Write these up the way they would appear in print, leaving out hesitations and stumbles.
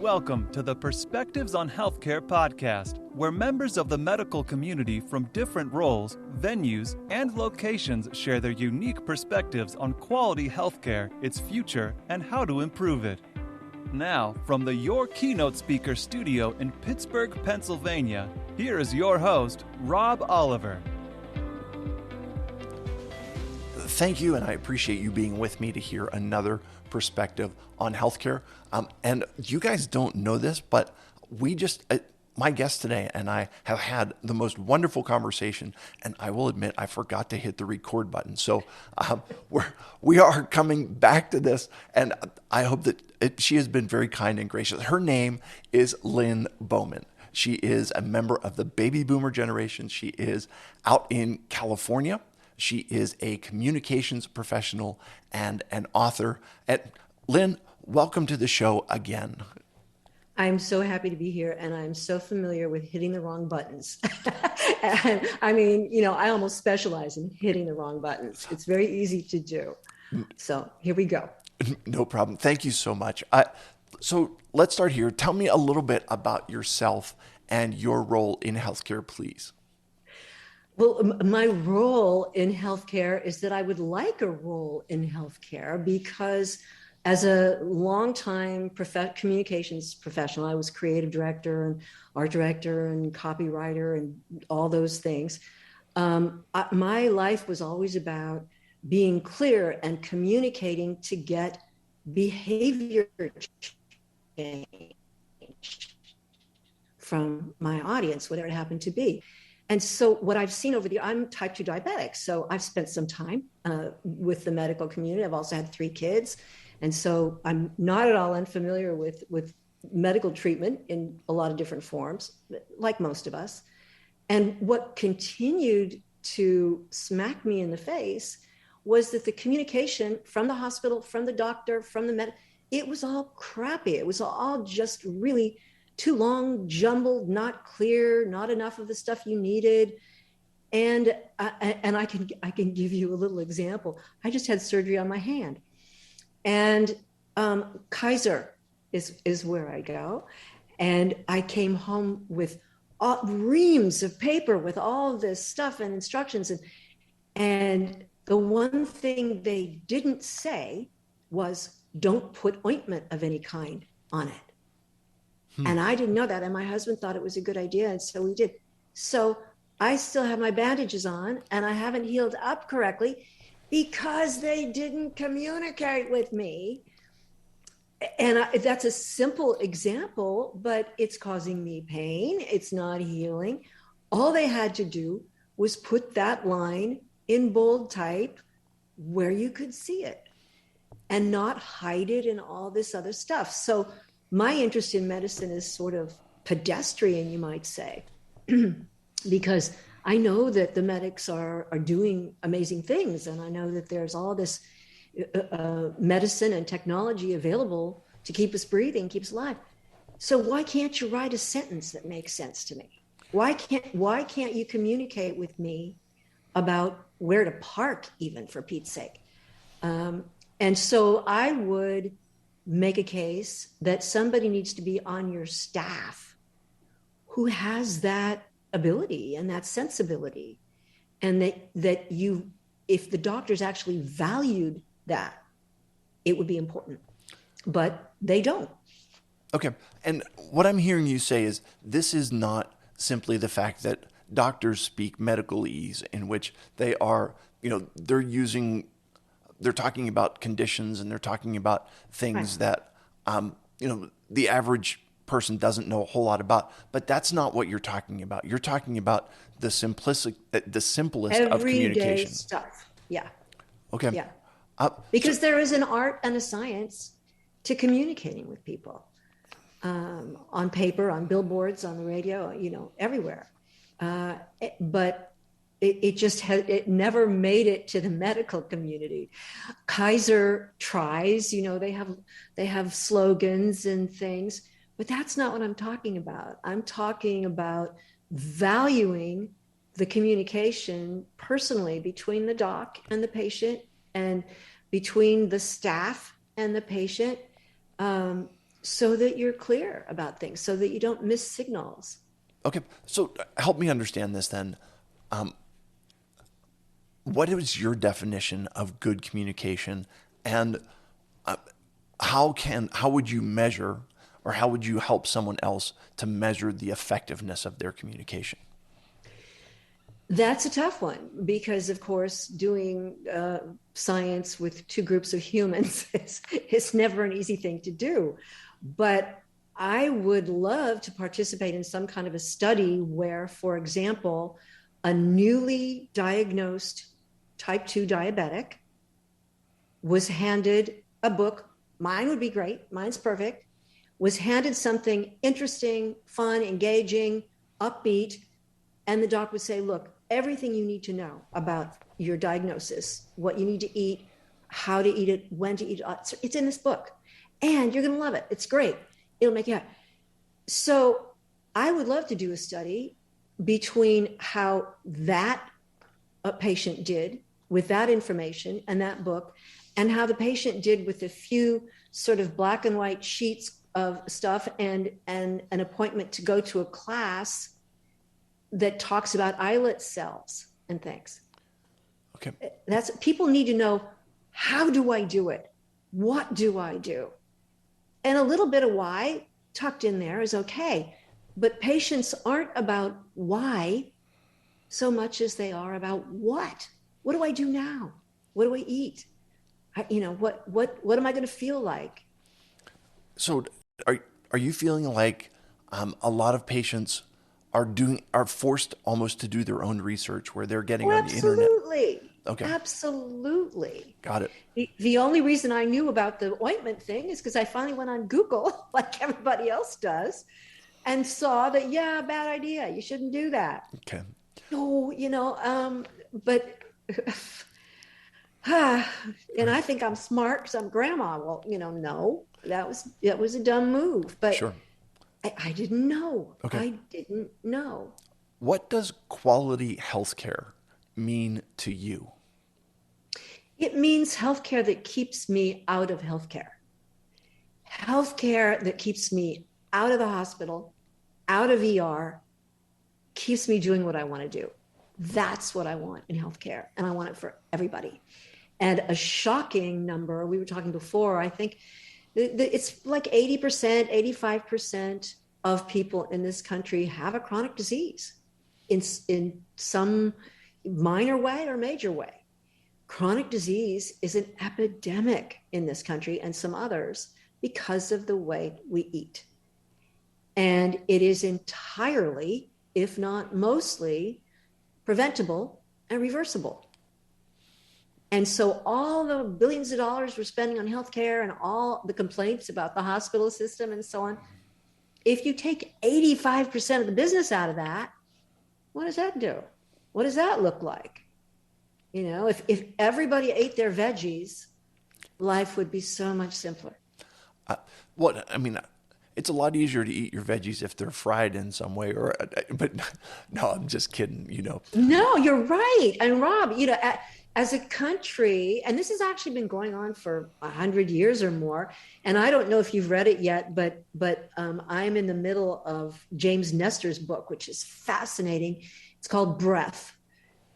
Welcome to the Perspectives on Healthcare podcast, where members of the medical community from different roles, venues, and locations share their unique perspectives on quality healthcare, its future, and how to improve it. Now, from the Your Keynote Speaker studio in Pittsburgh, Pennsylvania, here is your host, Rob Oliver. Thank you, and I appreciate you being with me to hear another perspective on healthcare. And you guys don't know this, but my guest today and I have had the most wonderful conversation, and I will admit I forgot to hit the record button. So we are coming back to this, and I hope that she has been very kind and gracious. Her name is Lynne Bowman. She is a member of the baby boomer generation. She is out in California. She is a communications professional and an author. Lynn, welcome to the show again. I'm so happy to be here, and I'm so familiar with hitting the wrong buttons. And I mean, I almost specialize in hitting the wrong buttons. It's very easy to do. So here we go. No problem. Thank you so much. So let's start here. Tell me a little bit about yourself and your role in healthcare, please. Well, my role in healthcare is that I would like a role in healthcare because as a longtime communications professional, I was creative director and art director and copywriter and all those things. My life was always about being clear and communicating to get behavior change from my audience, whatever it happened to be. And so what I've seen I'm type 2 diabetic. So I've spent some time with the medical community. I've also had 3 kids. And so I'm not at all unfamiliar with medical treatment in a lot of different forms, like most of us. And what continued to smack me in the face was that the communication from the hospital, from the doctor, from the it was all crappy. It was all just really too long, jumbled, not clear, not enough of the stuff you needed. And I can give you a little example. I just had surgery on my hand. And Kaiser is where I go. And I came home with reams of paper with all this stuff and instructions. And the one thing they didn't say was, don't put ointment of any kind on it. And I didn't know that. And my husband thought it was a good idea. And so we did. So I still have my bandages on and I haven't healed up correctly because they didn't communicate with me. And that's a simple example, but it's causing me pain. It's not healing. All they had to do was put that line in bold type where you could see it and not hide it in all this other stuff. So my interest in medicine is sort of pedestrian, you might say, because I know that the medics are doing amazing things. And I know that there's all this medicine and technology available to keep us breathing, keep us alive. So why can't you write a sentence that makes sense to me? Why can't you communicate with me about where to park, even, for Pete's sake? And so I would make a case that somebody needs to be on your staff who has that ability and that sensibility, and that you, if the doctors actually valued that, it would be important, but they don't. Okay. And what I'm hearing you say is this is not simply the fact that doctors speak medicalese, in which they are, they're talking about conditions and they're talking about things that, the average person doesn't know a whole lot about, but that's not what you're talking about. You're talking about the simplest Everyday of communication stuff. Yeah. Okay. Yeah. Because there is an art and a science to communicating with people, on paper, on billboards, on the radio, everywhere. But it never made it to the medical community. Kaiser tries, they have slogans and things, but that's not what I'm talking about. I'm talking about valuing the communication personally between the doc and the patient and between the staff and the patient, so that you're clear about things, so that you don't miss signals. Okay, so help me understand this then. What is your definition of good communication, and how would you measure, or how would you help someone else to measure the effectiveness of their communication? That's a tough one because, of course, doing science with two groups of humans is never an easy thing to do. But I would love to participate in some kind of a study where, for example, a newly diagnosed type 2 diabetic was handed a book. Mine would be great. Mine's perfect. Was handed something interesting, fun, engaging, upbeat. And the doc would say, look, everything you need to know about your diagnosis, what you need to eat, how to eat it, when to eat it, it's in this book. And you're going to love it. It's great. It'll make you happy. So I would love to do a study between how that patient did with that information and that book, and how the patient did with a few sort of black and white sheets of stuff and an appointment to go to a class that talks about islet cells and things. Okay. That's, people need to know, how do I do it? What do I do? And a little bit of why tucked in there is okay. But patients aren't about why so much as they are about what. What do I do now? What do I eat? What am I going to feel like? So are you feeling like a lot of patients are forced almost to do their own research, where they're getting on the internet? Absolutely. Okay. Absolutely. Got it. The only reason I knew about the ointment thing is because I finally went on Google, like everybody else does, and saw that, yeah, bad idea. You shouldn't do that. Okay. No, but, and I think I'm smart because I'm grandma. Well, no, that was a dumb move, but Sure. I didn't know. Okay. I didn't know. What does quality healthcare mean to you? It means healthcare that keeps me out of healthcare. Healthcare that keeps me out of the hospital, out of ER, keeps me doing what I want to do. That's what I want in healthcare, and I want it for everybody. And a shocking number, we were talking before, I think it's like 80%, 85% of people in this country have a chronic disease in some minor way or major way. Chronic disease is an epidemic in this country and some others because of the way we eat. And it is entirely, if not mostly, preventable and reversible. And so all the billions of dollars we're spending on healthcare and all the complaints about the hospital system and so on, if you take 85% of the business out of that, what does that do? What does that look like? If everybody ate their veggies, life would be so much simpler. It's a lot easier to eat your veggies if they're fried in some way, but no, I'm just kidding, No, you're right. And Rob, as a country, and this has actually been going on for 100 years or more, and I don't know if you've read it yet, but I'm in the middle of James Nestor's book, which is fascinating. It's called Breath.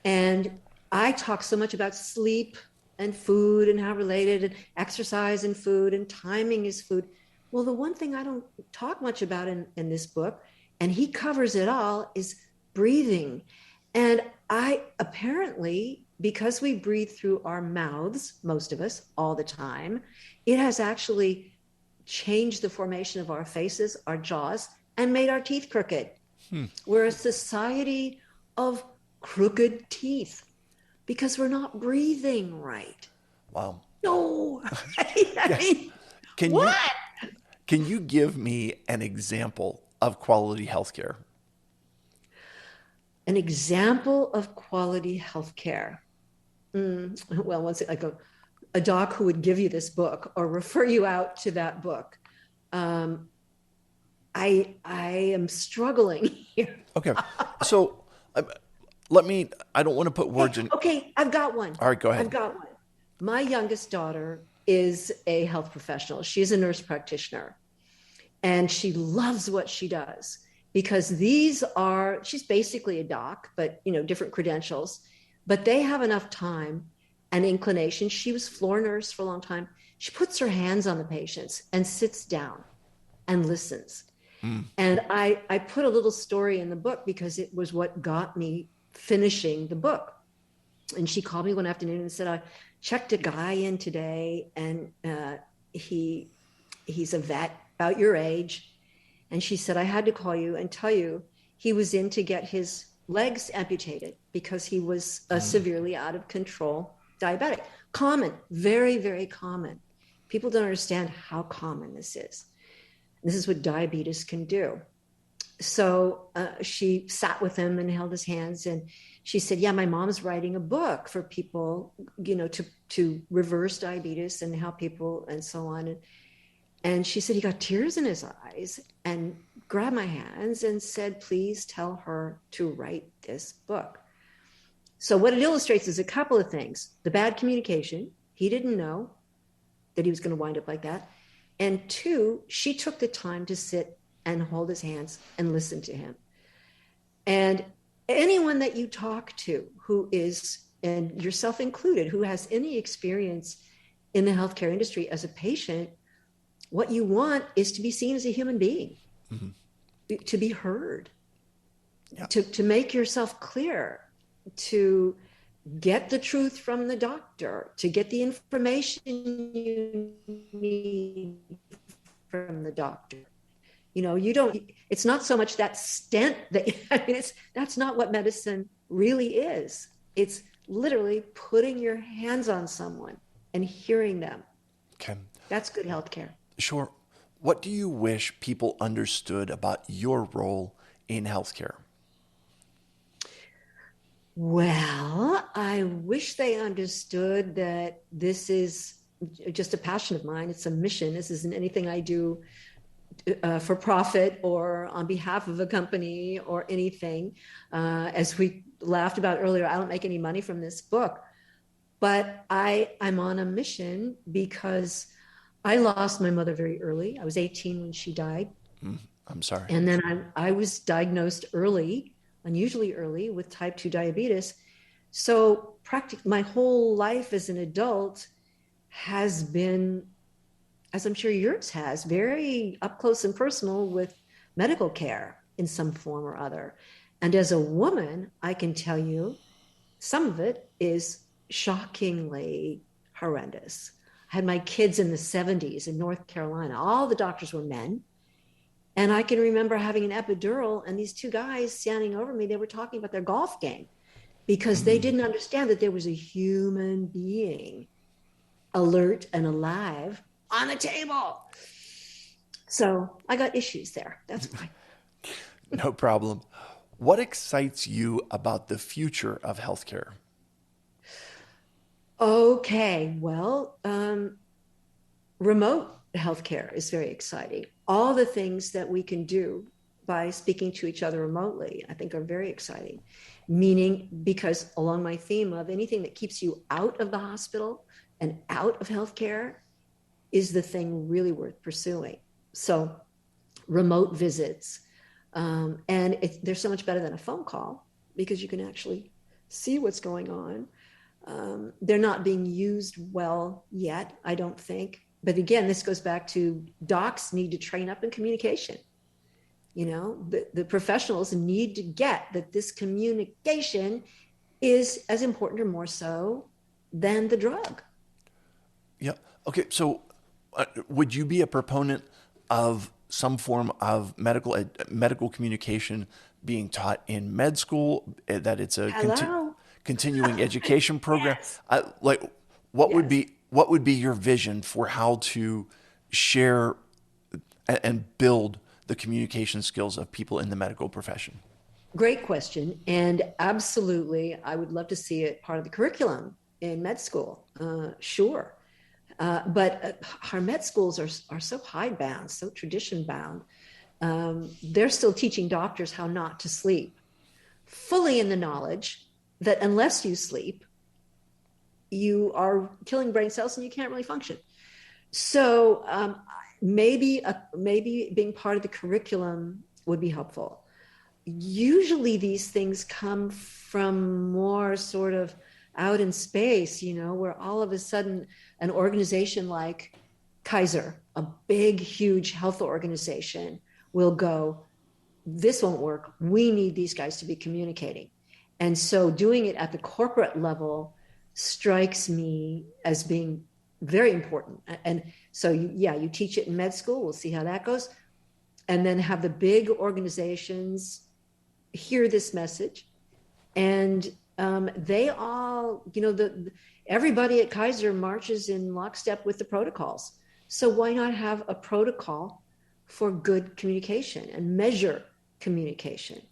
And I talk so much about sleep and food and how related, and exercise and food, and timing is food. Well, the one thing I don't talk much about in this book, and he covers it all, is breathing. And apparently, because we breathe through our mouths, most of us, all the time, it has actually changed the formation of our faces, our jaws, and made our teeth crooked. We're a society of crooked teeth because we're not breathing right. Wow. No. What? Can you give me an example of quality healthcare? An example of quality healthcare. Well, once I go, a doc who would give you this book or refer you out to that book. I am struggling here. Okay. So I don't want to put words in. Okay, I've got one. All right, go ahead. I've got one. My youngest daughter is a health professional. She's a nurse practitioner. And she loves what she does because she's basically a doc, but, different credentials, but they have enough time and inclination. She was floor nurse for a long time. She puts her hands on the patients and sits down and listens. And I put a little story in the book because it was what got me finishing the book. And she called me one afternoon and said, I checked a guy in today, and he's a vet about your age. And she said, I had to call you and tell you he was in to get his legs amputated because he was severely out of control diabetic. Common, very, very common. People don't understand how common this is. This is what diabetes can do. So she sat with him and held his hands, and she said, yeah, my mom's writing a book for people, to reverse diabetes and help people and so on. And she said he got tears in his eyes and grabbed my hands and said, please tell her to write this book. So what it illustrates is a couple of things. The bad communication. He didn't know that he was going to wind up like that. And two, she took the time to sit and hold his hands and listen to him. And anyone that you talk to who is, and yourself included, who has any experience in the healthcare industry as a patient, what you want is to be seen as a human being, to be heard, to make yourself clear, to get the truth from the doctor, to get the information you need from the doctor. It's not so much that stent that's not what medicine really is. It's literally putting your hands on someone and hearing them. Okay. That's good healthcare. Sure. What do you wish people understood about your role in healthcare? Well, I wish they understood that this is just a passion of mine. It's a mission. This isn't anything I do for profit or on behalf of a company or anything. As we laughed about earlier, I don't make any money from this book, but I'm on a mission because I lost my mother very early. I was 18 when she died. I'm sorry. And then I was diagnosed early, unusually early, with type 2 diabetes. So practically my whole life as an adult has been, as I'm sure yours has, very up close and personal with medical care in some form or other. And as a woman, I can tell you some of it is shockingly horrendous. I had my kids in the 70s in North Carolina. All the doctors were men. And I can remember having an epidural and these two guys standing over me, they were talking about their golf game because they didn't understand that there was a human being alert and alive on the table. So I got issues there. That's why. No problem. What excites you about the future of healthcare? Okay, well, remote healthcare is very exciting. All the things that we can do by speaking to each other remotely, I think are very exciting. Meaning, because along my theme of anything that keeps you out of the hospital and out of healthcare is the thing really worth pursuing. So remote visits, and they're so much better than a phone call because you can actually see what's going on. They're not being used well yet, I don't think. But again, this goes back to docs need to train up in communication. The professionals need to get that this communication is as important or more so than the drug. Yeah. Okay. So would you be a proponent of some form of medical communication being taught in med school, that it's a continuing education program? Yes. What would be your vision for how to share and build the communication skills of people in the medical profession? Great question. And absolutely, I would love to see it part of the curriculum in med school. Sure. But our med schools are so hidebound, so tradition bound. They're still teaching doctors how not to sleep, fully in the knowledge that unless you sleep, you are killing brain cells and you can't really function. So maybe being part of the curriculum would be helpful. Usually these things come from more sort of out in space, where all of a sudden an organization like Kaiser, a big, huge health organization, will go, this won't work. We need these guys to be communicating. And so doing it at the corporate level strikes me as being very important. And so, you teach it in med school. We'll see how that goes. And then have the big organizations hear this message. And they all, everybody at Kaiser marches in lockstep with the protocols. So why not have a protocol for good communication and measure communication?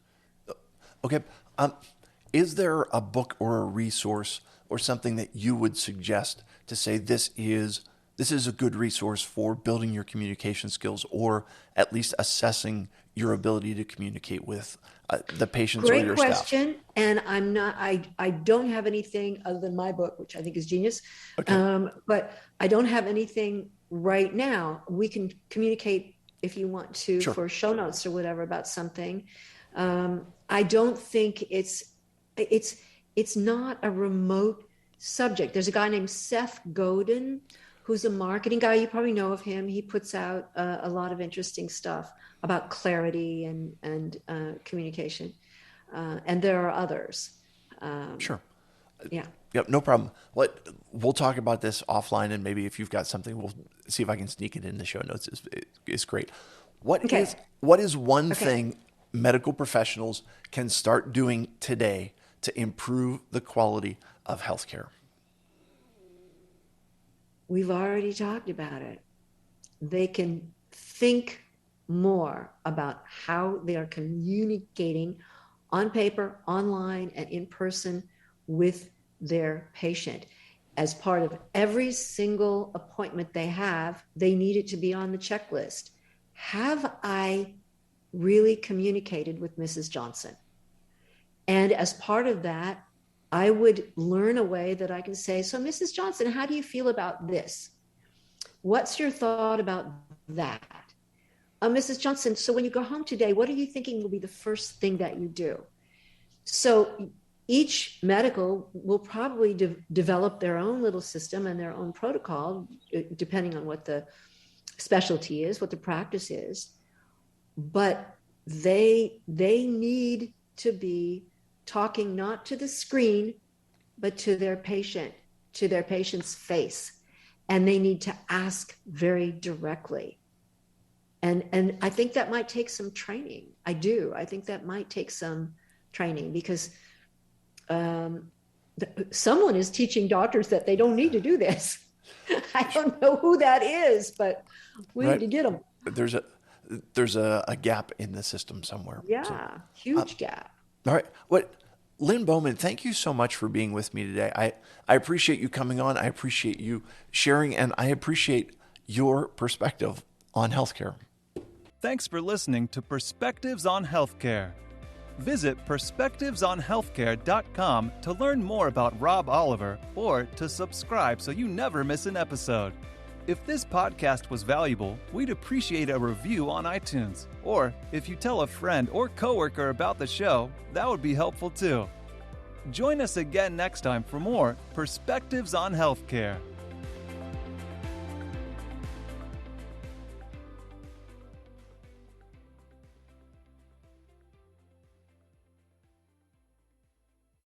Okay. Is there a book or a resource or something that you would suggest to say this is a good resource for building your communication skills, or at least assessing your ability to communicate with the patients or your staff? Great question. And I don't have anything other than my book, which I think is genius. Okay. But I don't have anything right now. We can communicate if you want to, sure, for show notes or whatever about something. I don't think it's not a remote subject. There's a guy named Seth Godin, who's a marketing guy. You probably know of him. He puts out a lot of interesting stuff about clarity and communication. And there are others. Sure. Yeah. Yep. No problem. We'll talk about this offline, and maybe if you've got something, we'll see if I can sneak it in the show notes. It's great. What is one thing medical professionals can start doing today to improve the quality of healthcare? We've already talked about it. They can think more about how they are communicating on paper, online, and in person with their patient. As part of every single appointment they have, they need it to be on the checklist. Have I really communicated with Mrs. Johnson? And as part of that, I would learn a way that I can say, so Mrs. Johnson, how do you feel about this? What's your thought about that? Mrs. Johnson, so when you go home today, what are you thinking will be the first thing that you do? So each medical will probably develop their own little system and their own protocol, depending on what the specialty is, what the practice is. But they need to be talking not to the screen, but to their patient, to their patient's face. And they need to ask very directly. And I think that might take some training. I do. I think that might take some training, because someone is teaching doctors that they don't need to do this. I don't know who that is, but we need to get them. There's a gap in the system somewhere. Yeah, huge gap. All right. Lynn Bowman, thank you so much for being with me today. I appreciate you coming on. I appreciate you sharing, and I appreciate your perspective on healthcare. Thanks for listening to Perspectives on Healthcare. Visit perspectivesonhealthcare.com to learn more about Rob Oliver, or to subscribe so you never miss an episode. If this podcast was valuable, we'd appreciate a review on iTunes. Or if you tell a friend or coworker about the show, that would be helpful too. Join us again next time for more Perspectives on Healthcare.